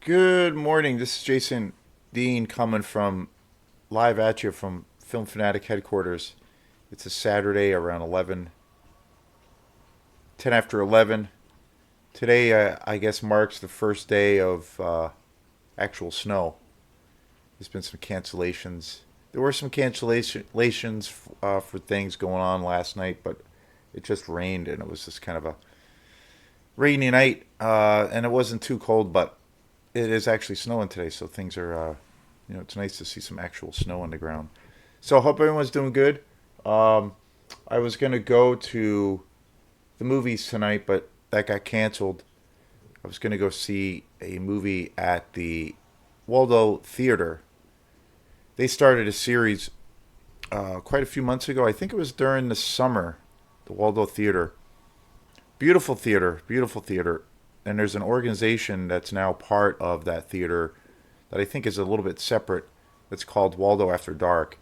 Good morning. This is Jason Dean coming from live at you from Film Fanatic headquarters. It's a Saturday around 10 after 11. Today, I guess, marks the first day of actual snow. There's been some cancellations. There were some cancellations for things going on last night, but it just rained and it was just kind of a rainy night. And it wasn't too cold, but it is actually snowing today, so things are, it's nice to see some actual snow on the ground. So I hope everyone's doing good. Um, I was gonna go to the movies tonight, but that got canceled. I was gonna go see a movie at the Waldo Theater. They started a series quite a few months ago. I think it was during the summer. The Waldo Theater, beautiful theater, and there's an organization that's now part of that theater that I think is a little bit separate. That's called Waldo After Dark,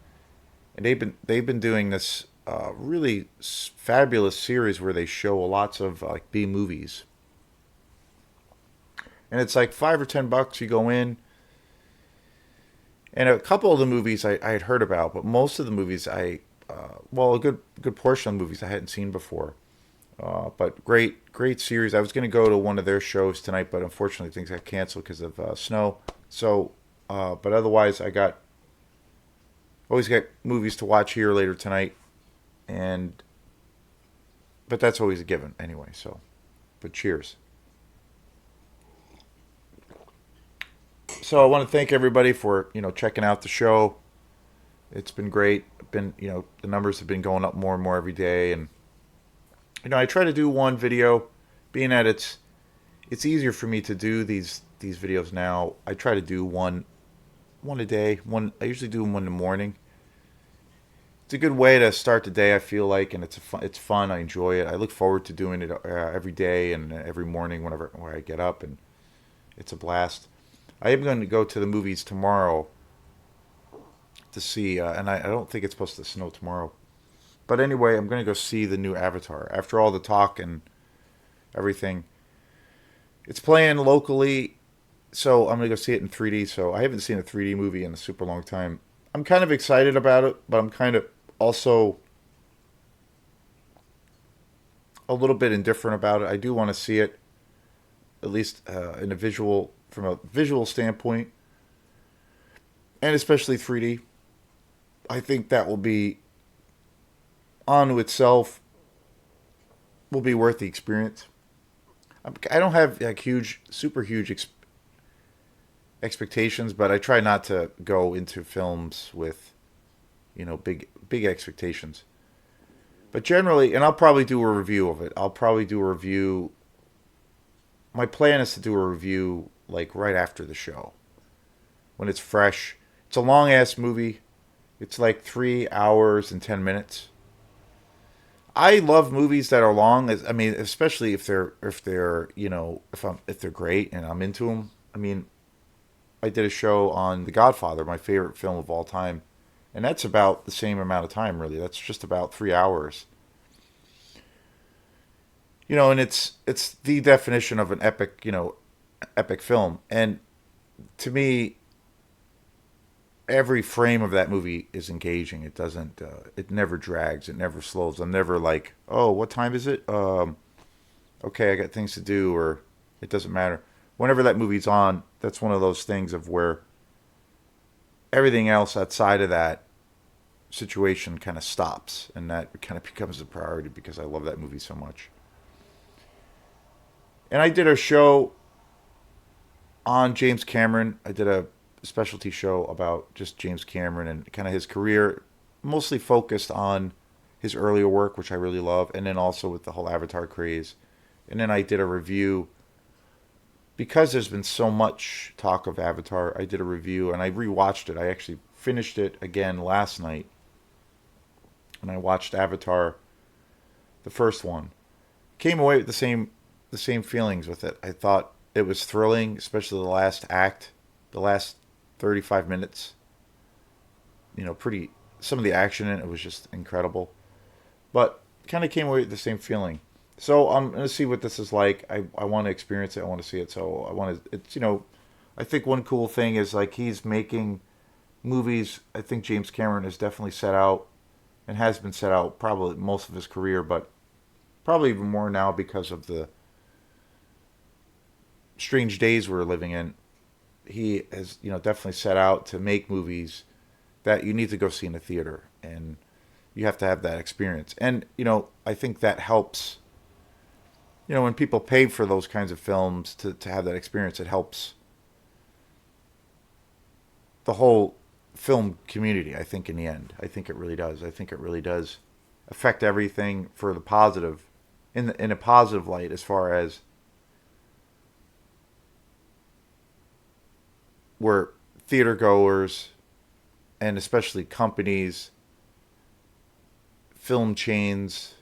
and they've been doing this really fabulous series where they show lots of like B movies, and it's like $5 or $10. You go in, and a couple of the movies I had heard about, but most of the movies a good portion of the movies I hadn't seen before. But great series. I was going to go to one of their shows tonight, but unfortunately things got canceled because of snow. So, but otherwise, I got always got movies to watch here later tonight, and but that's always a given anyway. So, but cheers. So I want to thank everybody for checking out the show. It's been great. Been the numbers have been going up more and more every day, and I try to do one video, being that it's easier for me to do these videos now. I try to do one a day. One I usually do one in the morning. It's a good way to start the day. I feel like, and it's fun. I enjoy it. I look forward to doing it every day and every morning whenever I get up, and it's a blast. I am going to go to the movies tomorrow to see, and I don't think it's supposed to snow tomorrow. But anyway, I'm going to go see the new Avatar. After all the talk and everything, it's playing locally, so I'm going to go see it in 3D. So I haven't seen a 3D movie in a super long time. I'm kind of excited about it, but I'm kind of also a little bit indifferent about it. I do want to see it, at least from a visual standpoint, and especially 3D. I think that will be onto itself will be worth the experience. I don't have like super huge expectations, but I try not to go into films with, big expectations. But generally, and I'll probably do a review of it. I'll probably do a review. My plan is to do a review like right after the show when it's fresh. It's a long ass movie. It's like 3 hours and 10 minutes. I love movies that are long. I mean, especially if they're if they're great and I'm into them. I mean, I did a show on The Godfather, my favorite film of all time, and that's about the same amount of time. Really, that's just about 3 hours. And it's the definition of an epic, epic film. And to me, every frame of that movie is engaging. It doesn't. It never drags. It never slows. I'm never like, oh, what time is it? Okay, I got things to do, or it doesn't matter. Whenever that movie's on, that's one of those things of where everything else outside of that situation kind of stops, and that kind of becomes a priority because I love that movie so much. And I did a show on James Cameron. I did a specialty show about just James Cameron and kind of his career, mostly focused on his earlier work, which I really love, and then also with the whole Avatar craze. And then I did a review because there's been so much talk of Avatar. I did a review and I rewatched it. I actually finished it again last night, and I watched Avatar, the first one. Came away with the same feelings with it. I thought it was thrilling, especially the last act, the last 35 minutes. Pretty some of the action in it was just incredible. But kind of came away with the same feeling. So I'm gonna see what this is like. I want to experience it. I want to see it. So I want to. It's I think one cool thing is like he's making movies. I think James Cameron has definitely set out and has been set out probably most of his career, but probably even more now because of the strange days we're living in. He has, definitely set out to make movies that you need to go see in a theater, and you have to have that experience. And I think that helps. When people pay for those kinds of films to have that experience, it helps the whole film community. I think in the end, I think it really does. I think it really does affect everything for the positive, in a positive light, as far as where theater goers and especially companies, film chains,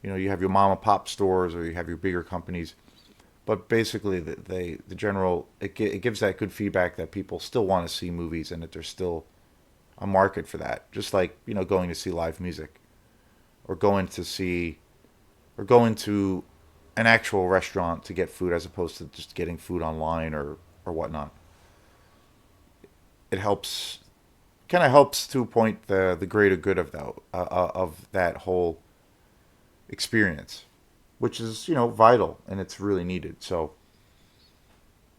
you have your mom and pop stores or you have your bigger companies, but basically the general it gives that good feedback that people still want to see movies and that there's still a market for that. Just like going to see live music or going to an actual restaurant to get food as opposed to just getting food online or whatnot. It helps, kind of helps to a point the greater good of that whole experience, which is vital and it's really needed. So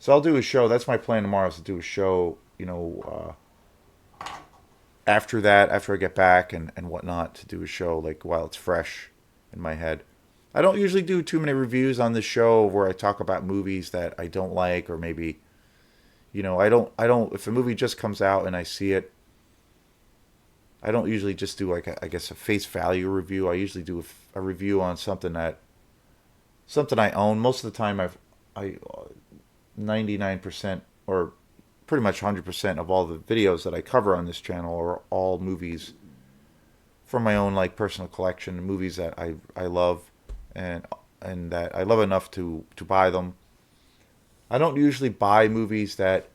I'll do a show. That's my plan tomorrow, is to do a show. After that, after I get back and whatnot, to do a show like while it's fresh in my head. I don't usually do too many reviews on this show where I talk about movies that I don't like, or maybe I don't if a movie just comes out and I see it, I don't usually just do like I guess a face value review. I usually do a review on something I own. Most of the time, I 99% or pretty much 100% of all the videos that I cover on this channel are all movies from my own like personal collection, movies that I love and and that I love enough to buy them. I don't usually buy movies that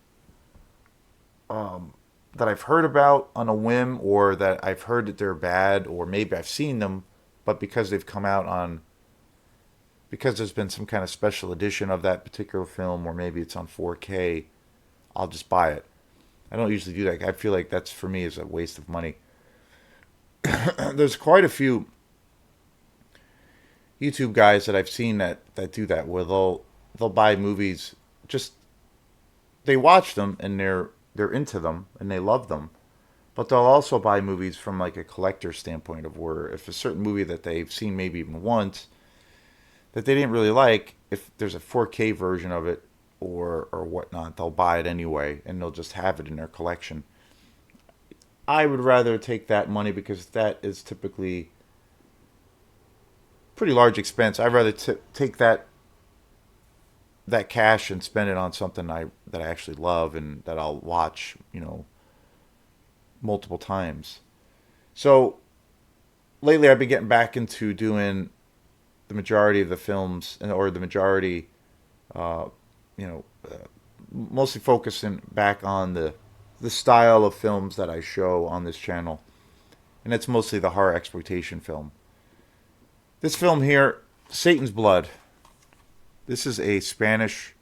I've heard about on a whim, or that I've heard that they're bad, or maybe I've seen them, but because they've come out on, because there's been some kind of special edition of that particular film, or maybe it's on 4K, I'll just buy it. I don't usually do that. I feel like that's, for me, is a waste of money. There's quite a few YouTube guys that I've seen that do that, where they'll buy movies, just they watch them and they're into them and they love them, but they'll also buy movies from like a collector standpoint, of where if a certain movie that they've seen maybe even once that they didn't really like, if there's a 4K version of it or whatnot, they'll buy it anyway and they'll just have it in their collection. I would rather take that money, because that is typically pretty large expense. I'd rather take that cash and spend it on something that I actually love and that I'll watch, multiple times. So lately, I've been getting back into doing the majority of the films, or the majority, uh, you know, uh, mostly focusing back on the style of films that I show on this channel, and it's mostly the horror exploitation film. This film here, Satan's Blood. This is a Spanish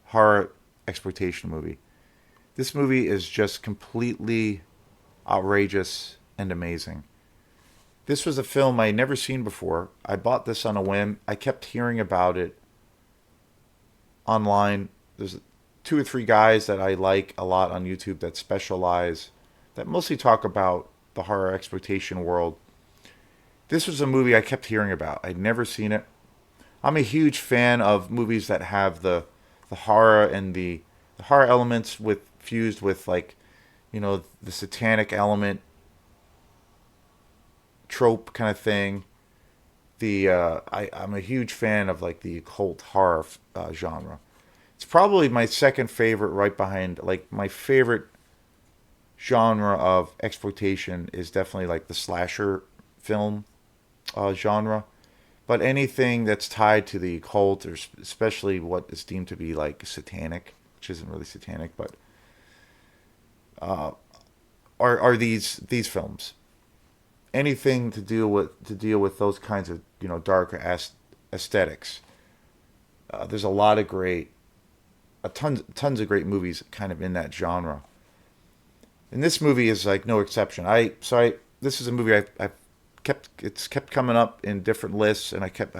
horror exploitation movie. This movie is just completely outrageous and amazing. This was a film I had never seen before. I bought this on a whim. I kept hearing about it online. There's two or three guys that I like a lot on YouTube that specialize, that mostly talk about the horror exploitation world. This was a movie I kept hearing about. I'd never seen it. I'm a huge fan of movies that have the horror and the horror elements with fused with, like, the satanic element trope kind of thing. I'm a huge fan of like the occult horror genre. It's probably my second favorite, right behind, like, my favorite genre of exploitation is definitely like the slasher film genre. But anything that's tied to the occult, or especially what is deemed to be like satanic, which isn't really satanic, but uh, are these films. Anything to deal with those kinds of darker aesthetics. There's a lot of great tons of great movies kind of in that genre. And this movie is like no exception. This is a movie I've kept it's kept coming up in different lists, and I've kept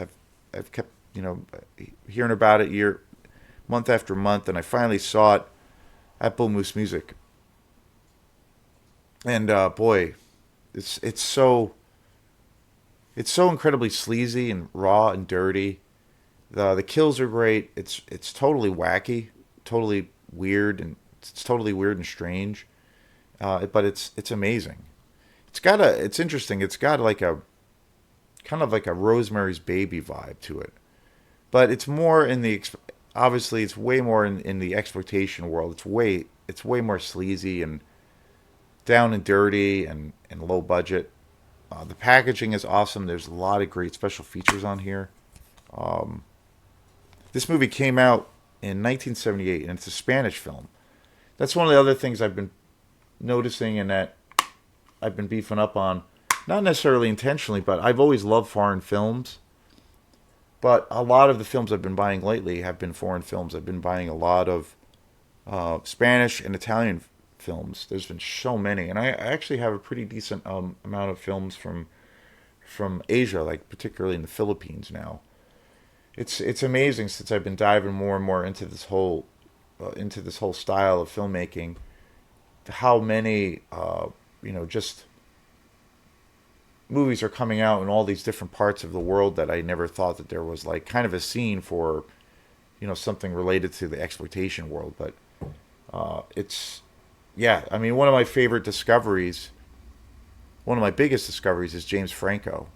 hearing about it month after month, and I finally saw it at Bull Moose Music, and boy, it's so incredibly sleazy and raw and dirty. The kills are great. It's totally wacky, totally weird, and it's totally weird and strange. But it's amazing. It's interesting. It's got like a kind of like a Rosemary's Baby vibe to it, but it's more in the obviously it's way more in the exploitation world. It's way more sleazy and down and dirty and low budget. The packaging is awesome. There's a lot of great special features on here. Um, this movie came out in 1978, and it's a Spanish film. That's one of the other things I've been noticing and that I've been beefing up on. Not necessarily intentionally, but I've always loved foreign films. But a lot of the films I've been buying lately have been foreign films. I've been buying a lot of Spanish and Italian films. There's been so many, and I actually have a pretty decent amount of films from Asia, like particularly in the Philippines now. It's amazing since I've been diving more and more into this whole style of filmmaking. How many just movies are coming out in all these different parts of the world that I never thought that there was like kind of a scene for something related to the exploitation world. But it's yeah, I mean, one of my biggest discoveries is James Franco.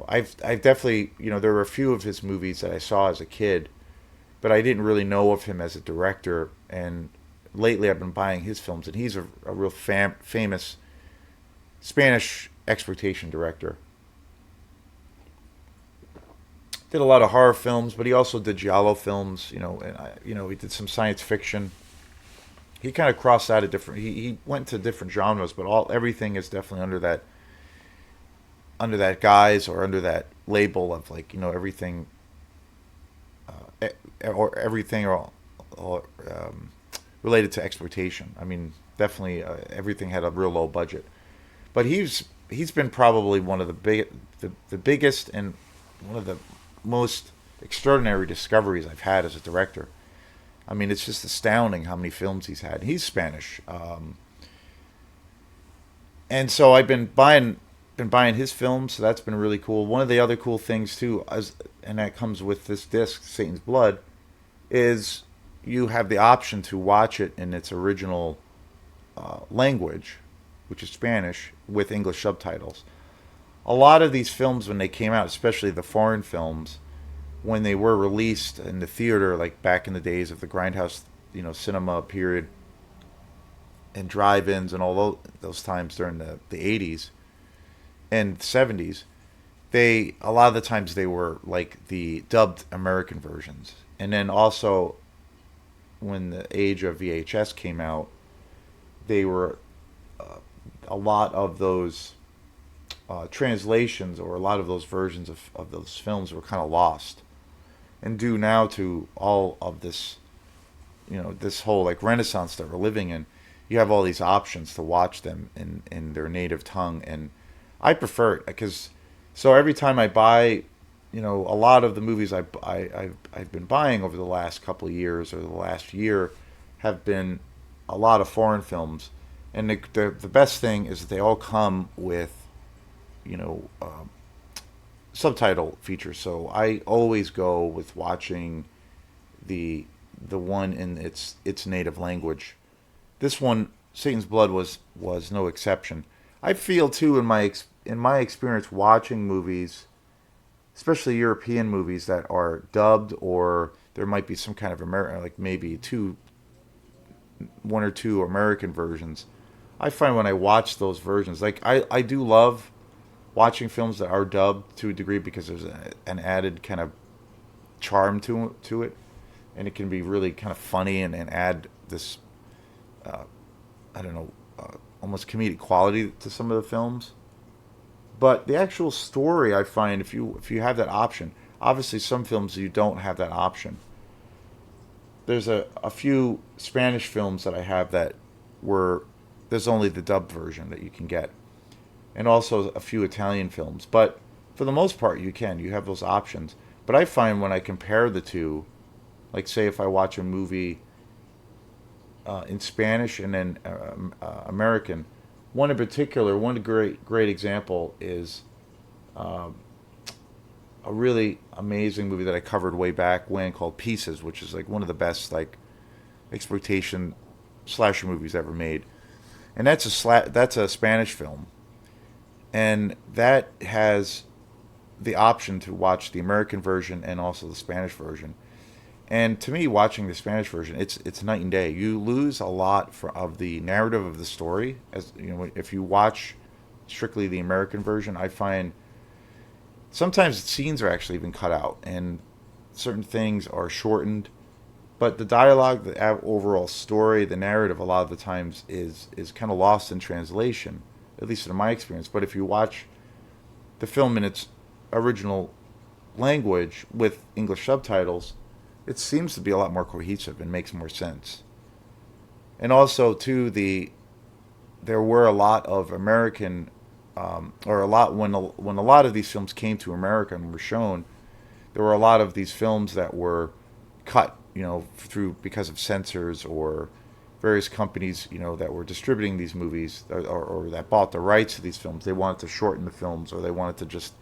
I've definitely, there were a few of his movies that I saw as a kid, but I didn't really know of him as a director. And lately, I've been buying his films, and he's a real famous Spanish exploitation director. Did a lot of horror films, but he also did giallo films. He did some science fiction. He kind of crossed out a different. He went to different genres, but everything is definitely under that guise or under that label of like everything or everything or related to exploitation. I mean, definitely everything had a real low budget, but he's been probably one of the biggest and one of the most extraordinary discoveries I've had as a director. I mean, it's just astounding how many films he's had. He's Spanish, and so I've been buying his films. So that's been really cool. One of the other cool things too, and that comes with this disc, Satan's Blood, is you have the option to watch it in its original language, which is Spanish, with English subtitles. A lot of these films, when they came out, especially the foreign films, when they were released in the theater, like back in the days of the grindhouse, cinema period, and drive-ins and all those times during the 80s and 70s, a lot of the times they were like the dubbed American versions. And then also when the age of VHS came out, they were a lot of those translations or a lot of those versions of those films were kind of lost, and due now to all of this, this whole like renaissance that we're living in, you have all these options to watch them in their native tongue, and I prefer it because so every time I buy, a lot of the movies I've been buying over the last couple of years or the last year have been a lot of foreign films, and the best thing is that they all come with you know subtitle features. So I always go with watching the one in its native language. This one, Satan's Blood, was no exception. I feel too in my experience watching movies, especially European movies that are dubbed, or there might be some kind of American, like maybe one or two American versions. I find when I watch those versions, like I do love watching films that are dubbed to a degree because there's an added kind of charm to it, and it can be really kind of funny and add this uh, I don't know, almost comedic quality to some of the films. But the actual story, I find, if you have that option, obviously some films you don't have that option. there's a few Spanish films that I have that were there's only the dubbed version that you can get, and also a few Italian films. But for the most part, you have those options. But I find when I compare the two, like say if I watch a movie in Spanish and then American, one in particular, one great example is a really amazing movie that I covered way back when called Pieces, which is like one of the best like exploitation slasher movies ever made. And that's a Spanish film, and that has the option to watch the American version and also the Spanish version. And to me, watching the Spanish version, it's night and day. You lose a lot of the narrative of the story, as you know, if you watch strictly the American version. I find sometimes scenes are actually even cut out, and certain things are shortened. But the dialogue, the overall story, the narrative, a lot of the times is kind of lost in translation, at least in my experience. But if you watch the film in its original language with English subtitles, it seems to be a lot more cohesive and makes more sense. And also, too, there were a lot of American, or a lot when a lot of these films came to America and were shown, there were a lot of these films that were cut, through because of censors or various companies, that were distributing these movies, or that bought the rights to these films. They wanted to shorten the films, or they wanted to just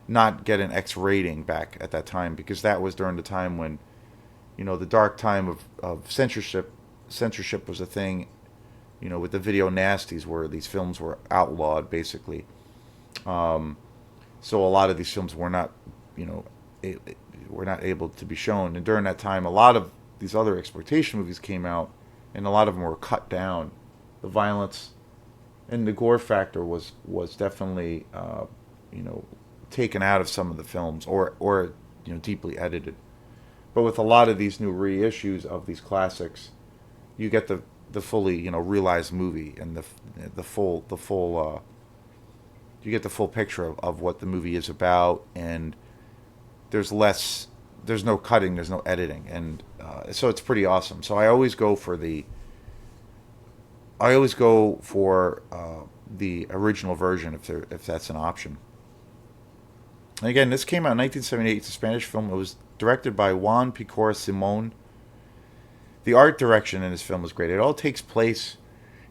not get an X rating back at that time, because that was during the time when, the dark time of censorship. Censorship was a thing, with the video nasties, where these films were outlawed, basically. So a lot of these films were not, were not able to be shown. And during that time, a lot of these other exploitation movies came out, and a lot of them were cut down. The violence and the gore factor was definitely, taken out of some of the films, or deeply edited. But with a lot of these new reissues of these classics, you get the fully realized movie, and the full you get the full picture of what the movie is about, and there's no cutting, there's no editing, and so it's pretty awesome. So I always go for the original version if that's an option. And again, this came out in 1978. It's a Spanish film. It was directed by Juan Piquer Simón. The art direction in this film is great. It all takes place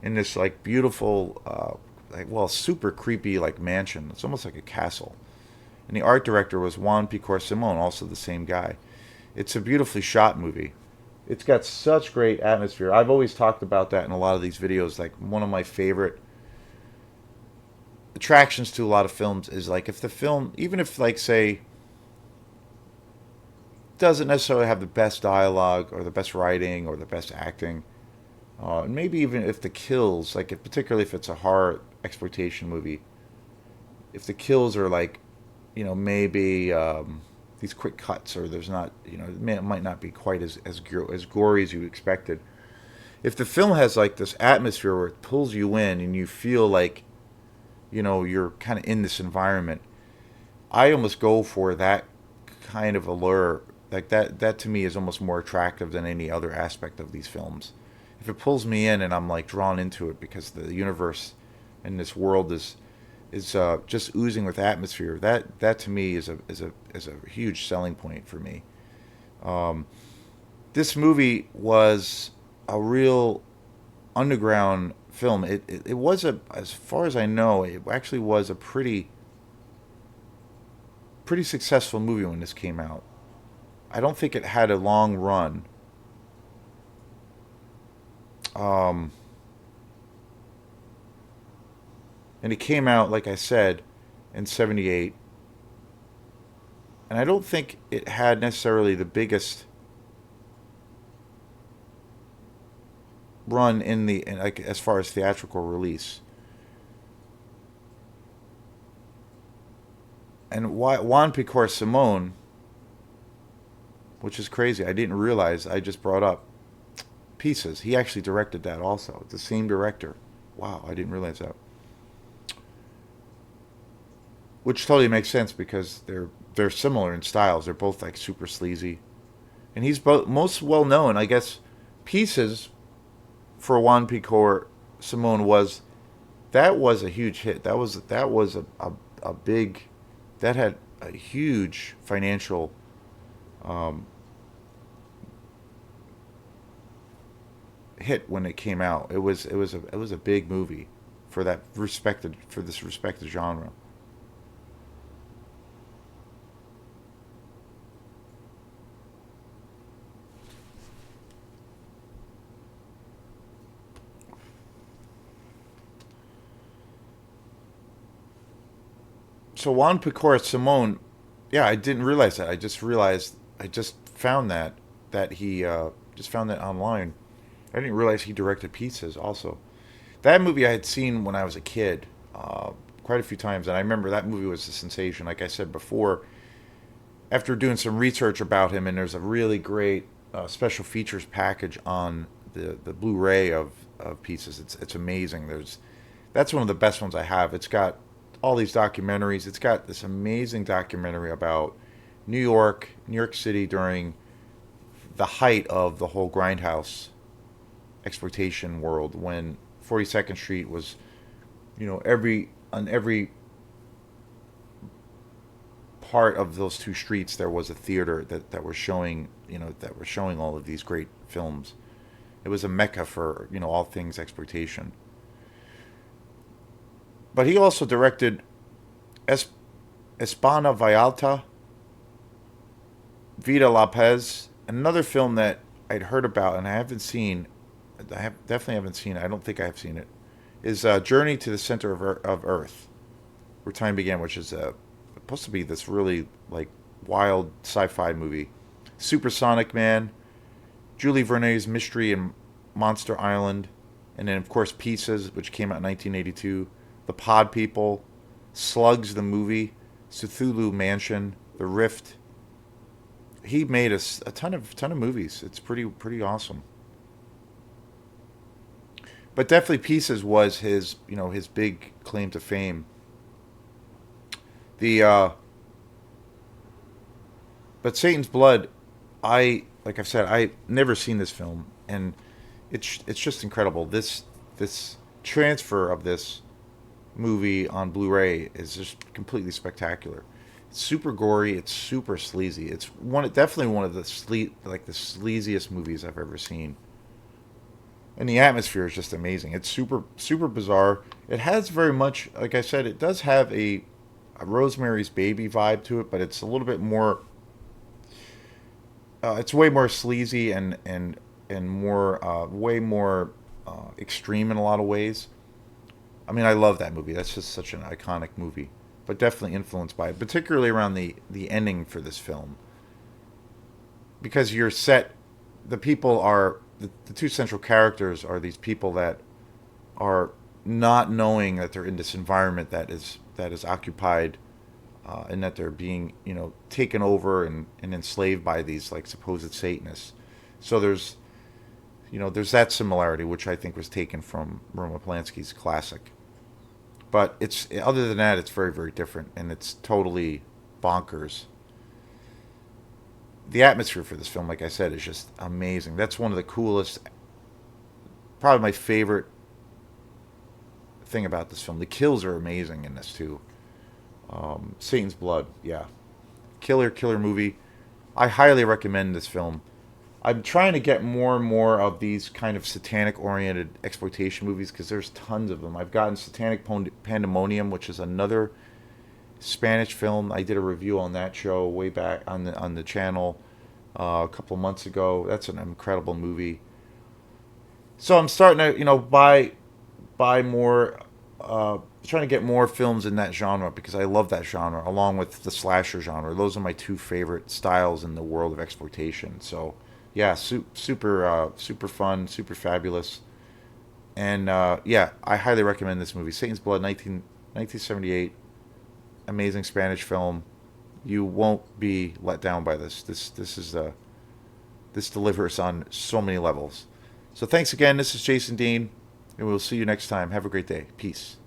in this like beautiful, super creepy like mansion. It's almost like a castle. And the art director was Juan Piquer Simón, also the same guy. It's a beautifully shot movie. It's got such great atmosphere. I've always talked about that in a lot of these videos. Like, one of my favorite attractions to a lot of films is like, if the film, even if like say doesn't necessarily have the best dialogue or the best writing or the best acting, and maybe even if the kills, like particularly if it's a horror exploitation movie, if the kills are like, maybe these quick cuts, or there's not, it might not be quite as gory as you expected. If the film has like this atmosphere where it pulls you in and you feel like, you're kind of in this environment, I almost go for that kind of allure. Like that to me is almost more attractive than any other aspect of these films. If it pulls me in and I'm like drawn into it because the universe and this world is just oozing with atmosphere, that to me is a huge selling point for me. This movie was a real underground film. It was as far as I know, it actually was a pretty successful movie when this came out. I don't think it had a long run. And it came out, like I said, in '78. And I don't think it had necessarily the biggest run like as far as theatrical release. And Juan Piquer Simón, which is crazy, I didn't realize, I just brought up Pieces. He actually directed that also. It's the same director. Wow, I didn't realize that. Which totally makes sense because they're similar in styles. They're both like super sleazy. and he's both most well known, I guess. Pieces for Juan Piquer Simón was that was a huge hit. That was a big that had a huge financial um, hit when it came out. It was a big movie for this respected genre. So Juan Picor Simone, yeah, I didn't realize that. I just found that he just found that online. I didn't realize he directed Pieces also. That movie I had seen when I was a kid, quite a few times, and I remember that movie was a sensation. Like I said before, after doing some research about him, and there's a really great special features package on the Blu-ray of Pieces. It's amazing. That's one of the best ones I have. It's got all these documentaries. It's got this amazing documentary about New York City during the height of the whole grindhouse exploitation world when 42nd Street was, every on every part of those two streets there was a theater that were showing, all of these great films. It was a mecca for, all things exploitation. But he also directed es- Espana Vialta, Vida Lopez, another film that I'd heard about and I haven't seen. Definitely haven't seen it. I don't think I have seen it. Is Journey to the Center of Earth, where time began, which is supposed to be this really like wild sci-fi movie. Supersonic Man, Julie Vernet's Mystery in Monster Island, and then of course Pieces, which came out in 1982. The Pod People, Slugs the movie, Cthulhu Mansion, The Rift. He made a ton of movies. It's pretty awesome. But definitely Pieces was his big claim to fame. The But Satan's Blood, I like I've said, I never seen this film, and it's just incredible. This transfer of this movie on Blu-ray is just completely spectacular. It's super gory. It's super sleazy. It's definitely one of the sleaziest movies I've ever seen. And the atmosphere is just amazing. It's super bizarre. It has very much, like I said, it does have a Rosemary's Baby vibe to it, but it's a little bit more. It's way more sleazy and more way more extreme in a lot of ways. I mean, I love that movie. That's just such an iconic movie, but definitely influenced by it, particularly around the ending for this film, because you're set. The two central characters are these people that are not knowing that they're in this environment that is occupied, and that they're being taken over and enslaved by these like supposed Satanists. So there's that similarity which I think was taken from Roman Polanski's classic. But it's other than that, it's very very different, and it's totally bonkers. The atmosphere for this film, like I said, is just amazing. That's one of the coolest, probably my favorite thing about this film. The kills are amazing in this too. Satan's Blood, yeah, killer movie. I highly recommend this film. I'm trying to get more and more of these kind of satanic oriented exploitation movies because there's tons of them. I've gotten Pandemonium, which is another Spanish film. I did a review on that show way back on the channel a couple of months ago. That's an incredible movie. So I'm starting to buy more, trying to get more films in that genre because I love that genre along with the slasher genre. Those are my two favorite styles in the world of exploitation. So yeah, super fun, super fabulous, and yeah, I highly recommend this movie, Satan's Blood, 1978. Amazing Spanish film. You won't be let down by this. This delivers on so many levels. So thanks again. This is Jason Dean, and we'll see you next time. Have a great day. Peace.